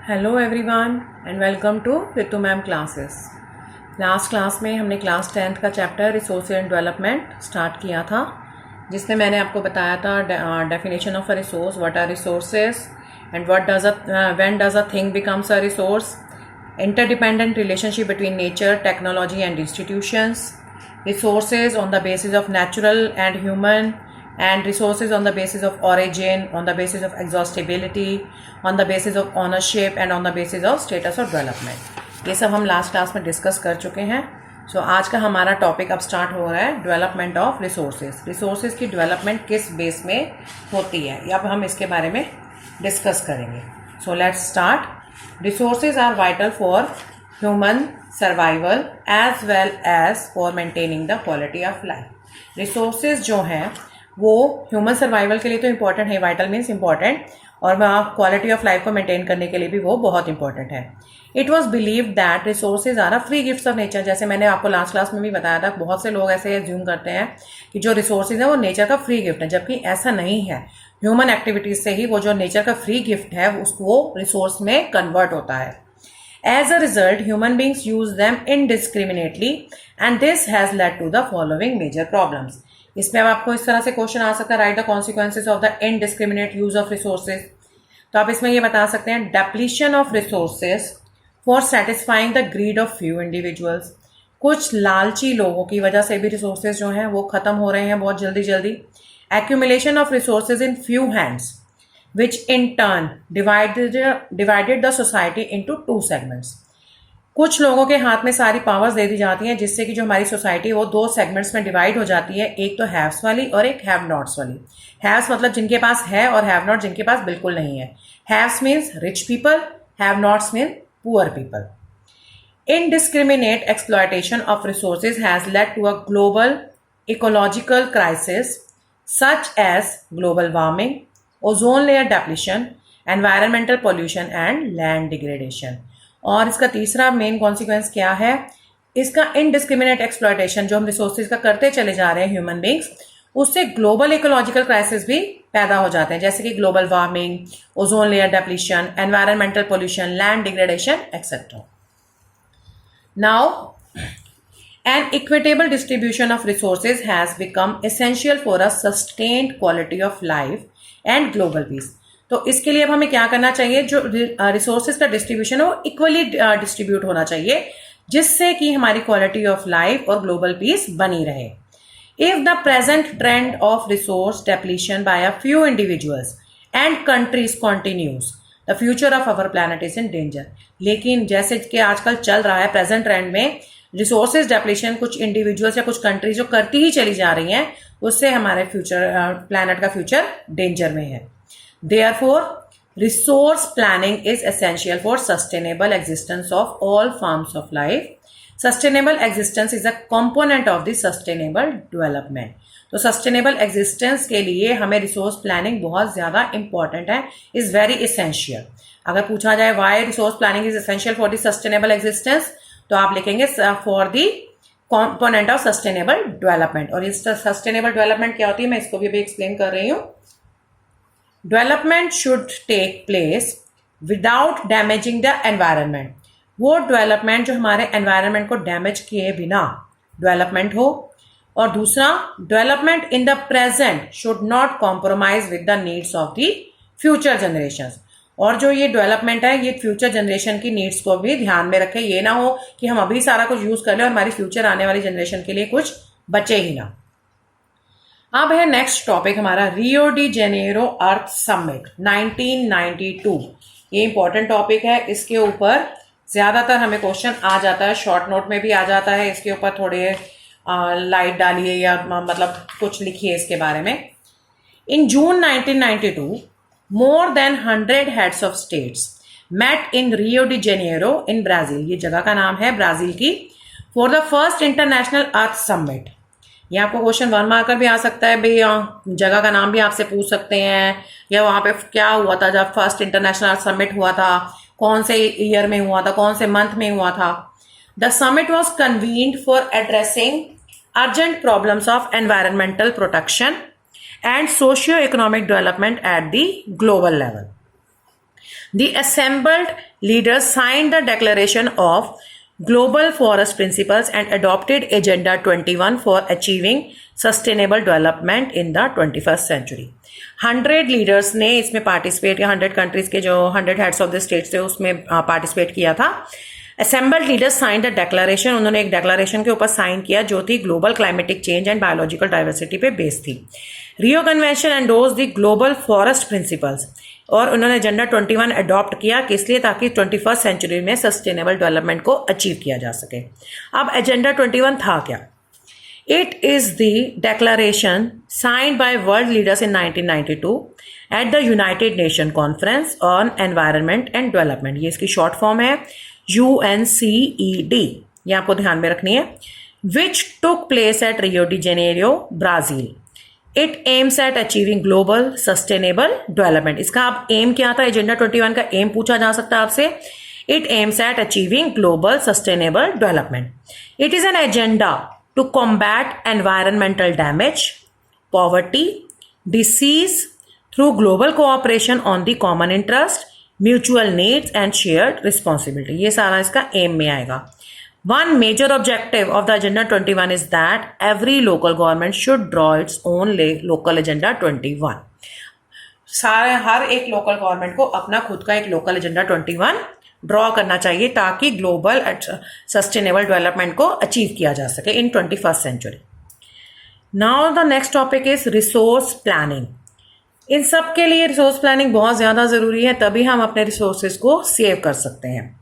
Hello everyone and welcome to Ritu ma'am classes. Last class में हमने class 10th का chapter resource and development start किया था, जिसमें मैंने आपको बताया था definition of a resource, what are resources and when does a thing becomes a resource, interdependent relationship between nature, technology and institutions, resources on the basis of natural and human, and resources on the basis of origin, on the basis of exhaustibility, on the basis of ownership and on the basis of status of development. ये सब हम last class में discuss कर चुके हैं। सो आज का हमारा टॉपिक अब स्टार्ट हो रहा है डेवलपमेंट ऑफ रिसोर्सेज। रिसोर्सेज की डेवलपमेंट किस बेस में होती है, अब हम इसके बारे में डिस्कस करेंगे। So let's start. Resources are vital for human survival as well as for maintaining the quality of life. Resources जो हैं वो ह्यूमन सर्वाइवल के लिए तो इम्पॉर्टेंट है, वाइटल मीन्स इम्पॉर्टेंट, और क्वालिटी ऑफ लाइफ को मेंटेन करने के लिए भी वो बहुत इंपॉर्टेंट है। It was believe that resources are a free gifts of nature. जैसे मैंने आपको लास्ट क्लास में भी बताया था, बहुत से लोग ऐसे एज्यूम करते हैं कि जो रिसोर्सेज है वो नेचर का फ्री गिफ्ट है, जबकि ऐसा नहीं है। ह्यूमन एक्टिविटीज से ही वो जो नेचर का फ्री गिफ्ट है उसको रिसोर्स में कन्वर्ट होता है। As a result human beings use them indiscriminately and this has led to the following major problems. इसमें अब आपको इस तरह से क्वेश्चन आ सकता है, write the consequences of the indiscriminate use of resources. तो आप इसमें ये बता सकते हैं, depletion of resources for satisfying the greed of few individuals. कुछ लालची लोगों की वजह से भी रिसोर्सेज जो हैं वो खत्म हो रहे हैं बहुत जल्दी जल्दी। Accumulation of resources in few hands, which in turn divided the society into two segments. कुछ लोगों के हाथ में सारी पावर्स दे दी जाती हैं, जिससे कि जो हमारी सोसाइटी है वो दो सेगमेंट्स में डिवाइड हो जाती है, एक तो हैव्स वाली और एक हैव नॉट्स वाली। हैव्स मतलब जिनके पास है, और हैव नॉट जिनके पास बिल्कुल नहीं है। Haves means rich people, have nots mean poor people. Indiscriminate exploitation of resources has led to a global ecological crisis such as global warming, ozone layer depletion, environmental pollution and land degradation. और इसका तीसरा main consequence क्या है? इसका indiscriminate exploitation जो हम resources का करते चले जा रहे हैं ह्यूमन बींग्स, उससे ग्लोबल इकोलॉजिकल क्राइसिस भी पैदा हो जाते हैं, जैसे कि global warming, ozone layer depletion, environmental pollution, land degradation etcetera. Now an equitable distribution of resources has become essential for a sustained quality of life and global peace. तो इसके लिए अब हमें क्या करना चाहिए? जो रिसोर्सेज का डिस्ट्रीब्यूशन है वो इक्वली डिस्ट्रीब्यूट होना चाहिए, जिससे कि हमारी क्वालिटी ऑफ लाइफ और ग्लोबल पीस बनी रहे। If the present trend of resource depletion by a few individuals and countries continues, the future of our planet is in danger. लेकिन जैसे कि आजकल चल रहा है प्रेजेंट ट्रेंड में, रिसोर्सेज डेप्लीशन कुछ इंडिविजुअल्स या कुछ कंट्रीज जो करती ही चली जा रही हैं, उससे हमारे प्लैनेट का फ्यूचर डेंजर में है। Therefore resource planning is essential for sustainable existence of all forms of life. Sustainable existence is a component of the sustainable development. तो सस्टेनेबल एग्जिस्टेंस के लिए हमें रिसोर्स प्लानिंग बहुत ज्यादा इंपॉर्टेंट है, इज वेरी इसेंशियल। अगर पूछा जाए why resource planning is essential for the sustainable existence, तो आप लिखेंगे for the component of sustainable development. और इस सस्टेनेबल डेवलपमेंट क्या होती है, मैं इसको भी अभी एक्सप्लेन कर रही हूं। Development should take place without damaging the environment. वो डेवलपमेंट जो हमारे एनवायरनमेंट को डैमेज किए बिना डेवलपमेंट हो। और दूसरा, development in the present should not compromise with the needs of the future generations. और जो ये डेवलपमेंट है ये फ्यूचर जनरेशन की नीड्स को भी ध्यान में रखे। ये ना हो कि हम अभी सारा कुछ यूज कर ले और हमारी फ्यूचर आने वाली जनरेशन के लिए कुछ बचे ही ना। अब है नेक्स्ट टॉपिक हमारा, रियो डी जेनेरो अर्थ समिट 1992। ये इंपॉर्टेंट टॉपिक है, इसके ऊपर ज्यादातर हमें क्वेश्चन आ जाता है, शॉर्ट नोट में भी आ जाता है। इसके ऊपर थोड़े लाइट डालिए या मतलब कुछ लिखिए इसके बारे में। इन जून 1992 more than 100 heads of states met in Rio de Janeiro in Brazil। ये जगह का नाम है ब्राजील की। for the first international earth summit। ये आपको क्वेश्चन 1 मार्कर भी आ सकता है भाई, जगह का नाम भी आपसे पूछ सकते हैं, या वहां पे क्या हुआ था जब फर्स्ट इंटरनेशनल अर्थ समिट हुआ था, कौन से ईयर में हुआ था, कौन से मंथ में हुआ था। The summit was convened for addressing urgent problems of environmental protection and socio-economic development at the global level. The assembled leaders signed the Declaration of Global Forest Principles and adopted Agenda 21 for achieving sustainable development in the 21st century. 100 leaders ने इसमें participate किया, 100 countries के जो 100 heads of the states थे उसमें participate किया था. Assembled leaders signed a declaration, उन्होंने एक डेक्लेरेशन के ऊपर साइन किया जो थी global climatic change and biological diversity पे बेस्ड थी. रियो convention endorse the global forest principles, और उन्होंने एजेंडा 21 अडॉप्ट किया, किस लिए? ताकि 21st सेंचुरी में सस्टेनेबल डेवलपमेंट को अचीव किया जा सके. अब एजेंडा 21 था क्या? It is the declaration signed by world leaders in 1992 at the United nation conference on environment and development. ये इसकी शॉर्ट फॉर्म है UNCED, ये आपको ध्यान में रखनी है. Which took place at Rio de Janeiro, Brazil. It aims at achieving global sustainable development. इसका अब एम क्या था? एजेंडा 21 का एम पूछा जा सकता है आपसे. It aims at achieving global sustainable development. It is an agenda to combat environmental damage, poverty, disease through global cooperation on the common interest, mutual needs and shared responsibility. ये सारा इसका M में आएगा. One major objective of the Agenda 21 is that every local government should draw its own local Agenda 21. सारे हर एक local government को अपना खुद का एक लोकल एजेंडा 21 ड्रॉ करना चाहिए ताकि ग्लोबल सस्टेनेबल डेवलपमेंट को अचीव किया जा सके in 21st century. Now the next topic is resource planning. इन सब के लिए रिसोर्स प्लानिंग बहुत ज़्यादा ज़रूरी है, तभी हम अपने रिसोर्सेज को सेव कर सकते हैं.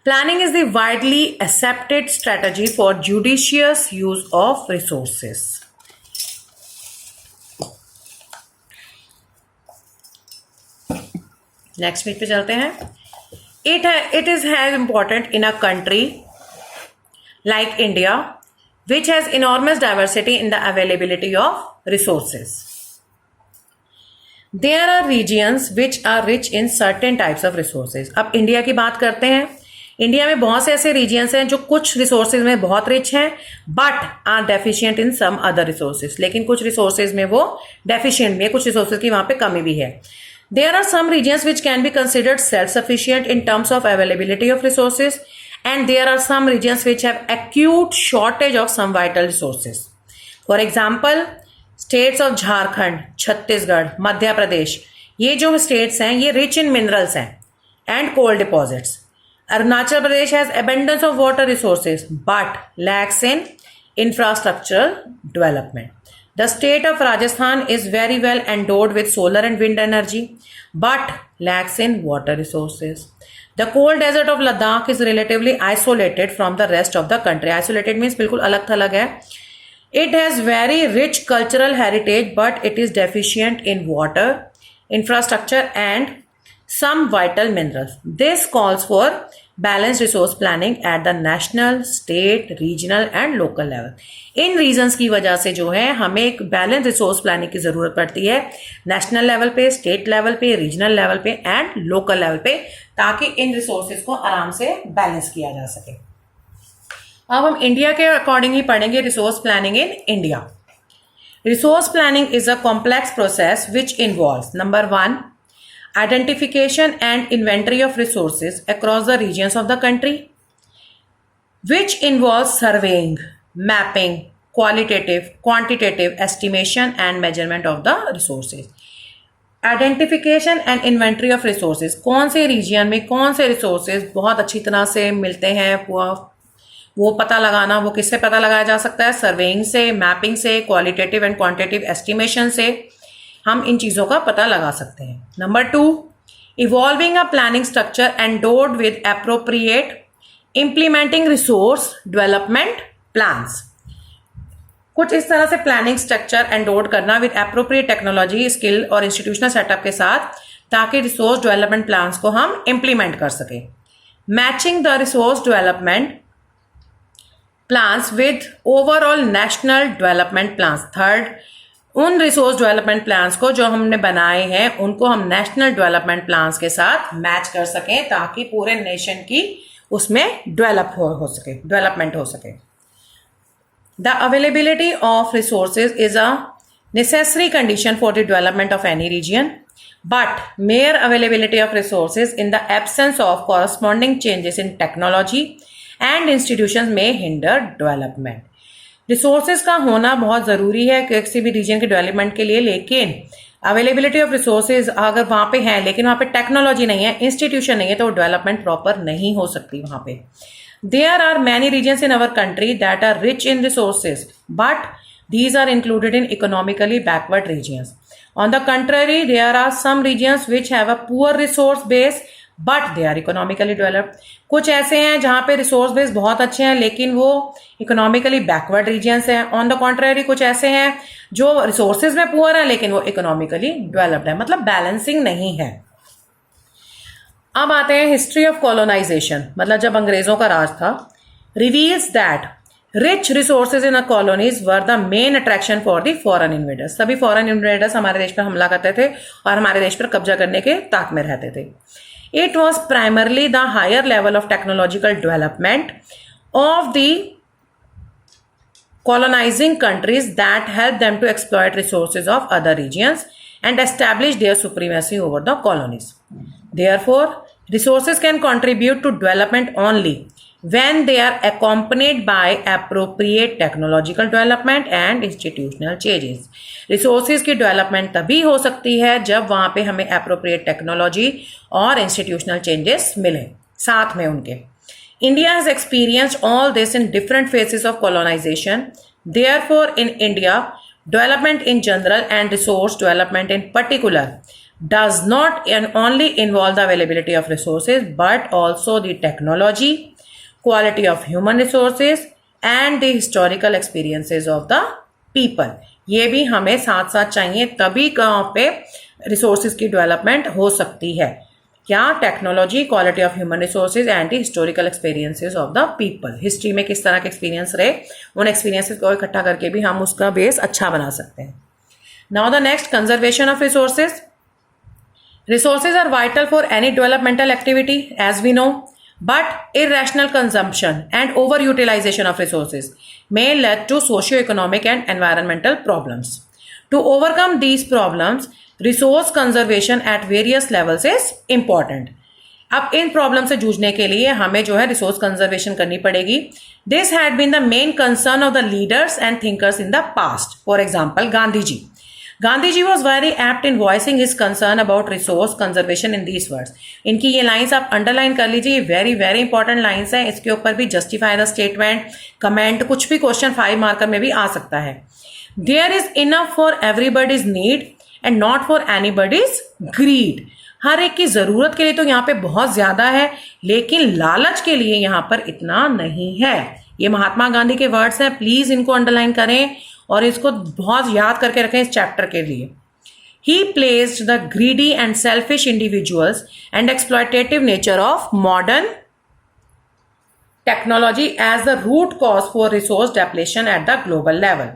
Planning is the widely accepted strategy for judicious use of resources. Next page पे चलते हैं. It is as important in a country like India, which has enormous diversity in the availability of resources. There are regions which are rich in certain types of resources. अब India की बात करते हैं. India में बहुत से ऐसे regions हैं जो कुछ रिसोर्सेज में बहुत रिच हैं but are deficient in some other resources. लेकिन कुछ रिसोर्सेज में वो डेफिशिएंट भी है, कुछ रिसोर्सेज की वहां पे कमी भी है. There are some regions which can be considered self sufficient in terms of availability of resources and there are some regions which have acute shortage of some vital resources. For example states of Jharkhand, Chhattisgarh, Madhya Pradesh, ये जो states हैं ये rich in minerals हैं and coal deposits. Arunachal Pradesh has abundance of water resources but lacks in infrastructural development. The state of Rajasthan is very well endowed with solar and wind energy but lacks in water resources. The cold desert of Ladakh is relatively isolated from the rest of the country. Isolated means बिल्कुल अलग थलग है. It has very rich cultural heritage but it is deficient in water, infrastructure and some vital minerals. This calls for balanced resource planning at the national, state, regional and local level. In reasons की वजह से जो है हमें एक balance resource planning की जरूरत पड़ती है नेशनल लेवल पे, स्टेट लेवल पे, रीजनल लेवल पे एंड लोकल लेवल पे, ताकि इन रिसोर्सेज को आराम से बैलेंस किया जा सके. अब हम इंडिया के अकॉर्डिंग ही पढ़ेंगे resource planning in India. Resource planning is a complex process which involves number 1 identification and inventory of resources across the regions of the country, which involves surveying, mapping, qualitative, quantitative estimation and measurement of the resources. Identification and inventory of resources, कौन से region में कौन से resources बहुत अच्छी तरह से मिलते हैं, वो पता लगाना. वो किससे पता लगाया जा सकता है? सर्वेइंग से, मैपिंग से, क्वालिटेटिव एंड क्वांटिटेटिव एस्टिमेशन से हम इन चीज़ों का पता लगा सकते हैं. Number 2 evolving a planning structure endowed with appropriate implementing resource development plans. कुछ इस तरह से प्लानिंग स्ट्रक्चर एंडोर्ड करना विद एप्रोप्रिएट टेक्नोलॉजी, स्किल और इंस्टीट्यूशनल सेटअप के साथ, ताकि रिसोर्स डेवलपमेंट प्लान्स को हम इम्प्लीमेंट कर सकें. Matching the resource development plans with overall national development plans. Third, उन रिसोर्स डेवलपमेंट प्लान्स को जो हमने बनाए हैं उनको हम नेशनल डेवलपमेंट प्लान्स के साथ मैच कर सकें ताकि पूरे नेशन की उसमें डेवलपमेंट हो सके. The availability of resources is a necessary condition for the development of any region. but mere availability of resources in the absence of corresponding changes in technology and institutions may hinder development. Resources का होना बहुत ज़रूरी है किसी भी reason के development के लिए, लेकिन अवेलेबिलिटी ऑफ रिसोर्सेज अगर वहाँ पे है लेकिन वहाँ पे टेक्नोलॉजी नहीं है, इंस्टीट्यूशन नहीं है, तो डेवलपमेंट प्रॉपर नहीं हो सकती वहाँ पे. There are many regions in our country that are rich in resources but these are included in economically backward regions. On the contrary, there are some regions which have a poor resource base but they are economically developed. कुछ ऐसे हैं जहाँ पे resource base बहुत अच्छे हैं लेकिन वो इकोनॉमिकली बैकवर्ड रीजन्स हैं. ऑन द कॉन्ट्ररी कुछ ऐसे हैं जो रिसोर्सेज में पुअर हैं लेकिन वो इकोनॉमिकली डेवलप्ड है, मतलब बैलेंसिंग नहीं है. अब आते हैं हिस्ट्री ऑफ कॉलोनाइजेशन, मतलब जब अंग्रेजों का राज था. Reveals that rich resources in colonies were the main attraction for the foreign invaders. सभी फॉरेन इन्वेडर्स हमारे देश पर हमला करते थे और हमारे देश पर कब्जा करने के ताक में रहते थे. It was primarily the higher level of technological development of the colonizing countries that helped them to exploit resources of other regions and establish their supremacy over the colonies. Therefore, resources can contribute to development only when they are accompanied by appropriate technological development and institutional changes. Resources की development तभी हो सकती है जब वहाँ पे हमें appropriate technology और institutional changes मिले साथ में उनके. India has experienced all this in different phases of colonization. Therefore, in India, development in general and resource development in particular does not only involve the availability of resources but also the technology, quality of human resources and the historical experiences of the people. ये भी हमें साथ साथ चाहिए, तभी कहाँ पे resources की डेवलपमेंट हो सकती है. क्या? Technology, quality of human resources and the historical experiences of the people. History में किस तरह के एक्सपीरियंस रहे, उन एक्सपीरियंसेस को इकट्ठा करके भी हम उसका बेस अच्छा बना सकते हैं. Now the next, conservation of resources. Resources are vital for any developmental activity as we know, but irrational consumption and overutilization of resources may lead to socio-economic and environmental problems. To overcome these problems, resource conservation at various levels is important. अब इन problem से जूझने के लिए हमें जो है resource conservation करनी पड़ेगी. This had been the main concern of the leaders and thinkers in the past. For example, Gandhi ji. Gandhi ji was very apt in voicing his concern about resource conservation in these words. इनकी ये lines आप underline कर लीजिए, very very important lines हैं. इसके ऊपर भी justify the statement, comment, कुछ भी क्वेश्चन 5 मार्कर में भी आ सकता है. There is enough for everybody's need and not for anybody's greed. हर एक की ज़रूरत के लिए तो यहाँ पे बहुत ज़्यादा है लेकिन लालच के लिए यहाँ पर इतना नहीं है. ये महात्मा गांधी के वर्ड्स हैं, प्लीज़ इनको अंडरलाइन करें और इसको बहुत याद करके रखें इस चैप्टर के लिए. He placed the greedy and selfish individuals and exploitative nature of modern technology as the root cause for resource depletion at the global level.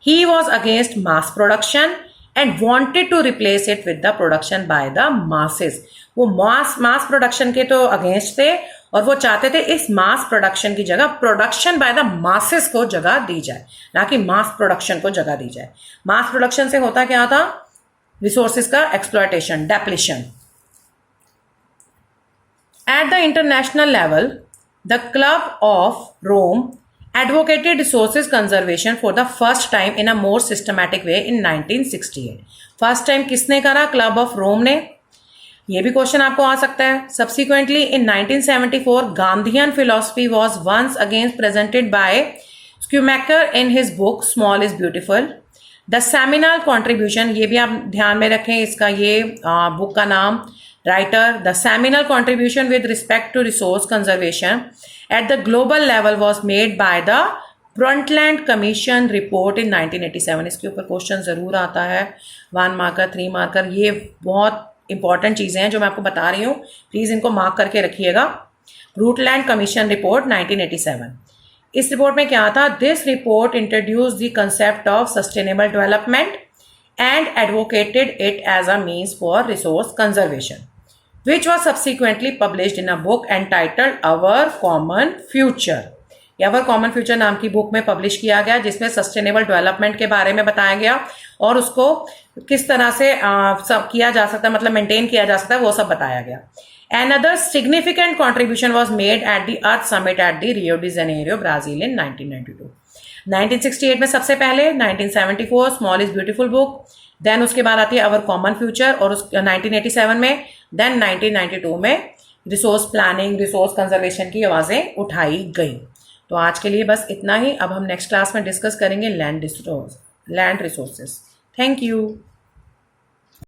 He was against mass production and wanted to replace it with the production by the masses. वो mass production के तो against थे और वो चाहते थे इस mass production की जगह प्रोडक्शन बाय द मासेस को जगह दी जाए, ना कि मास प्रोडक्शन को जगह दी जाए. मास प्रोडक्शन से होता क्या था? रिसोर्सेज का exploitation, depletion. At the international level, the club of Rome advocated resources conservation for the first time in a more systematic way in 1968. First time किसने करा? क्लब ऑफ रोम ने. ये भी क्वेश्चन आपको आ सकता है. Subsequently in 1974, Gandhian philosophy was once again presented by Schumacher in his book Small is Beautiful. The seminal contribution, ये भी आप ध्यान में रखें, इसका ये बुक का नाम, writer. The seminal contribution with respect to resource conservation at the global level was made by the Brundtland Commission report in 1987. इसके ऊपर क्वेश्चन ज़रूर आता है, 1 मार्कर, 3 मार्कर. ये बहुत इंपॉर्टेंट चीज़ें हैं जो मैं आपको बता रही हूँ, प्लीज़ इनको मार्क करके रखिएगा. Brundtland commission report 1987. इस रिपोर्ट में क्या था? This report introduce the concept of sustainable development and advocated it as a means for resource conservation, which was subsequently published in a book entitled Our Common Future. Our Common Future नाम की book में publish किया गया जिसमें sustainable development के बारे में बताया गया और उसको किस तरह से सब किया जा सकता है, मतलब मेंटेन किया जा सकता है, वो सब बताया गया. Another significant contribution was made at the Earth Summit at the Rio de Janeiro, Brazil in 1992. 1968 में सबसे पहले, 1974 स्मॉल इज ब्यूटीफुल बुक, देन उसके बाद आती है अवर कॉमन फ्यूचर, और उस 1987 में, देन 1992 में रिसोर्स प्लानिंग, रिसोर्स कंजर्वेशन की आवाज़ें उठाई गई. तो आज के लिए बस इतना ही. अब हम नेक्स्ट क्लास में डिस्कस करेंगे लैंड रिसोर्सेज. Thank you.